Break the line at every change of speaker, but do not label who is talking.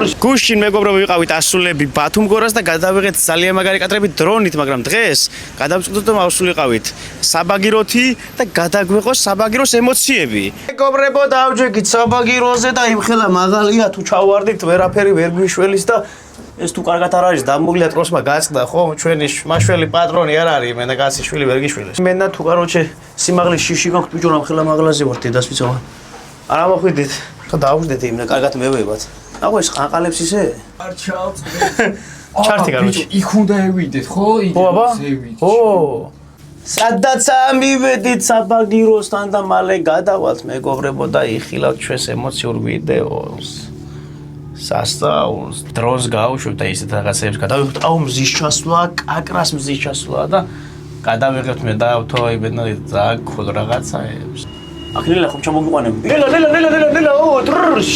გუშინ მეგობრებო ვიყავით ასულები ბათუმგორას და გადავიღეთ ძალიან მაგარი კადრები დრონით, მაგრამ დღეს გადავწყვიტოთ რომ ავსულიყავით საბაგიროთი და გადაგვეყოს საბაგიროს ემოციები. მეგობრებო დავჯექით საბაგიროზე და იმხელა მაღალია თუ ჩავვარდით ვერაფერი ვერ გვიშველის და ეს თუ კარგად არ არის დამოვლია ტროსმა გაწყდა ხო ჩვენი მაშველი პატრონი არ არის მე და კაცი შვილი ვერ გიშველეს. მე და თუ კაროჩე სიმაღლის შიში გაქვთ ბიჭო რამხელა მაღლაზე ვარ დედას ვიცომა. არა მოხვიდით. ხო დავუშვდეთ იმ და კარგად მევევათ. აღვე ეს ყანყალებს ისე?
არ ჩავწ.
ჩარტი კაროჩე.
იქ უნდა ევიდეთ ხო? იქ
ევიდეთ. ო. სადაც ამივედით საბაგიროსთან და მალე გადავალთ მეგობრებო და იხილავთ ჩვენს ემოციურ ვიდეოს. სასწაულს დროს გავუშვებთ და ისეთ რაღაცებს გადავიღებთ. აუ მზის ჩასვლა, კაკრას მზის ჩასვლა და გადავიღებთ მე და ავთოებენ და გქონდა რაღაცაებს. აქ ნელა ხომ ჩამომიყვანებ. ნელა ო დრშ.